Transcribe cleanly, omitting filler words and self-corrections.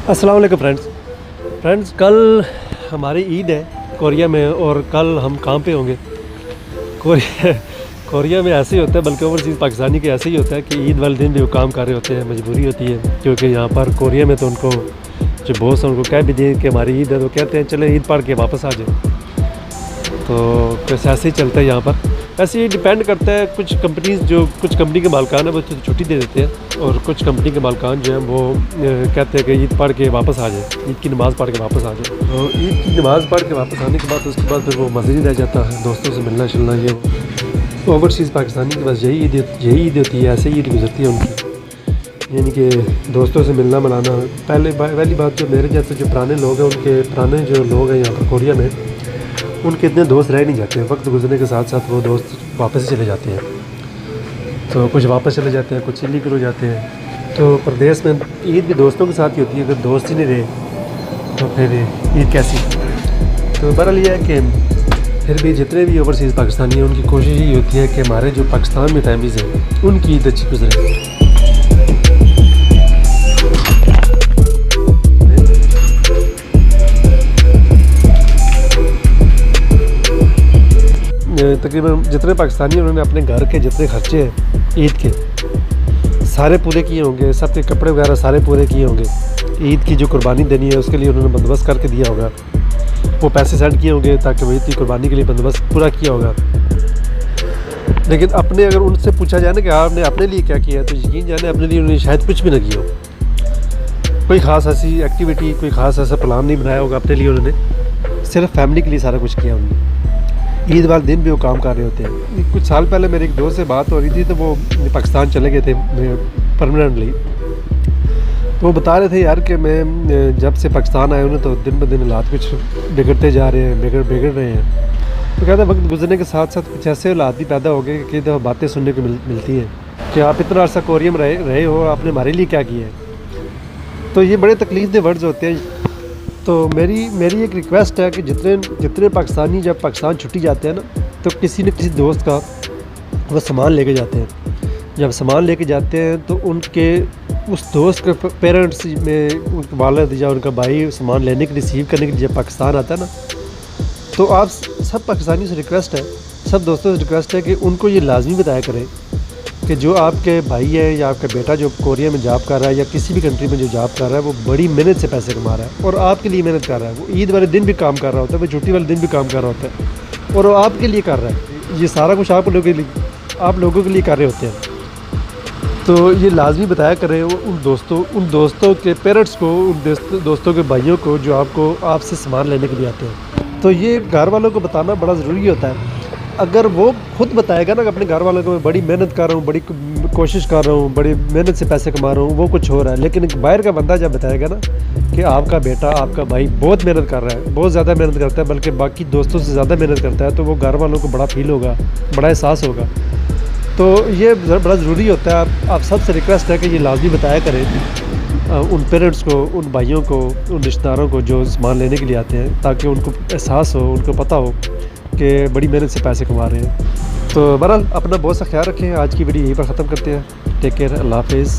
अस्सलाम वालेकुम फ्रेंड्स, कल हमारी ईद है कोरिया में और कल हम काम पे होंगे। कोरिया में ऐसे ही होता है, बल्कि ओवरसीज़ पाकिस्तानी के ऐसे ही होता है कि ईद वाले दिन भी वो काम कर रहे होते हैं, मजबूरी होती है। क्योंकि यहाँ पर कोरिया में तो उनको जो बॉस हैं उनको कह भी दिए कि हमारी ईद है, तो कहते हैं चले ईद पढ़ के वापस आ जाए। तो कुछ ऐसे ही चलता है यहाँ पर। ऐसे ही डिपेंड करता है, कुछ कंपनी के मालिकान है वो तो छुट्टी दे देते हैं, और कुछ कंपनी के मालिकान जो हैं वो कहते हैं कि ईद पढ़ के वापस आ जाए, ईद की नमाज़ पढ़ के वापस आ जाए। तो ईद की नमाज़ पढ़ के वापस आने के बाद उसके बाद फिर वो मज़े नहीं रह जाता है, दोस्तों से मिलना जुलना। ये ओवरसीज़ पाकिस्तानी के पास यही ईद होती है, ऐसे ही ईद गुजरती है उनकी, यानी कि दोस्तों से मिलना मिलाना। पहली बात, जो मेरे जैसे जो पुराने लोग हैं, उनके पुराने जो लोग हैं यहाँ पर कोरिया में, उनके इतने दोस्त रह नहीं जाते। वक्त गुजरने के साथ साथ वो दोस्त वापस ही चले जाते हैं। तो कुछ वापस चले जाते हैं, कुछ चिल्ली हो जाते हैं। तो प्रदेश में ईद भी दोस्तों के साथ ही होती है, अगर दोस्त ही नहीं रहे तो फिर ईद कैसी। तो बहरहाल ये है कि फिर भी जितने भी ओवरसीज़ पाकिस्तानी हैं उनकी कोशिश यही होती है कि हमारे जो पाकिस्तान में फैमिलीज़ हैं उनकी ईद अच्छी गुजरे। तकरीबन जितने पाकिस्तानी उन्होंने अपने घर के जितने खर्चे हैं ईद के सारे पूरे किए होंगे, सबके कपड़े वगैरह सारे पूरे किए होंगे। ईद की जो कुर्बानी देनी है उसके लिए उन्होंने बंदोबस्त करके दिया होगा, वो पैसे सेंड किए होंगे ताकि वो ईद की कुर्बानी के लिए बंदोबस्त पूरा किया होगा। लेकिन अपने अगर उनसे पूछा जाए ना कि आपने अपने लिए क्या किया है, तो यकीन जाने अपने लिए उन्होंने शायद कुछ भी ना किया हो। कोई ख़ास ऐसी एक्टिविटी, कोई ख़ास ऐसा प्लान नहीं बनाया होगा अपने लिए। उन्होंने सिर्फ फैमिली के लिए सारा कुछ किया। उन्होंने ईद वाले दिन भी वो काम कर रहे होते हैं। कुछ साल पहले मेरे एक दोस्त से बात हो रही थी, तो वो पाकिस्तान चले गए थे परमानेंटली। तो वो बता रहे थे यार कि मैं जब से पाकिस्तान आया हूँ ना, तो दिन ब दिन हालात कुछ बिगड़ते जा रहे हैं, बिगड़ रहे हैं। तो कहते हैं वक्त गुजरने के साथ साथ कुछ ऐसे हालात भी पैदा हो गए कि तो बातें सुनने को मिलती हैं कि आप इतना अर्सा कोरिया में रहे हो, आपने हमारे लिए क्या किया है। तो ये बड़े तकलीफ दे वर्ड्स होते हैं। तो मेरी एक रिक्वेस्ट है कि जितने पाकिस्तानी जब पाकिस्तान छुट्टी जाते हैं ना, तो किसी न किसी दोस्त का वो सामान लेके जाते हैं। जब सामान लेके जाते हैं तो उनके उस दोस्त के पेरेंट्स में उनके वालिद या उनका भाई सामान लेने के रिसीव करने के लिए जब पाकिस्तान आता है ना, तो आप सब पाकिस्तानियों से रिक्वेस्ट है, सब दोस्तों से रिक्वेस्ट है कि उनको ये लाजमी बताया करें कि जो आपके भाई है या आपका बेटा जो कोरिया में जॉब कर रहा है या किसी भी कंट्री में जो जॉब कर रहा है, वो बड़ी मेहनत से पैसे कमा रहा है और आपके लिए मेहनत कर रहा है। वो ईद वाले दिन भी काम कर रहा होता है, वो छुट्टी वाले दिन भी काम कर रहा होता है, और वो आपके लिए कर रहा है। ये सारा कुछ आप लोगों के लिए कर रहे होते हैं। तो ये लाजमी बताया करें उन दोस्तों के पेरेंट्स को, उन दोस्तों के भाइयों को जो आपसे सामान लेने के लिए आते हैं। तो ये घर वालों को बताना बड़ा ज़रूरी होता है। अगर वो खुद बताएगा ना कि अपने घर वालों को मैं बड़ी मेहनत कर रहा हूँ, बड़ी कोशिश कर रहा हूँ, बड़ी मेहनत से पैसे कमा रहा हूँ, वो कुछ हो रहा है। लेकिन एक बाहर का बंदा जब बताएगा ना कि आपका बेटा, आपका भाई बहुत मेहनत कर रहा है, बहुत ज़्यादा मेहनत करता है, बल्कि बाकी दोस्तों से ज़्यादा मेहनत करता है, तो वो घर वालों को बड़ा फील होगा, बड़ा एहसास होगा। तो ये बड़ा ज़रूरी होता है। आप सबसे रिक्वेस्ट है कि ये लाजमी बताया करें उन पेरेंट्स को, उन भाइयों को, उन रिश्तेदारों को जो सामान लेने के लिए आते हैं, ताकि उनको एहसास हो, उनको पता हो कि बड़ी मेहनत से पैसे कमा रहे हैं। तो बहरहाल अपना बहुत सा ख्याल रखें। आज की वीडियो यहीं पर ख़त्म करते हैं। टेक केयर, अल्लाह हाफिज़।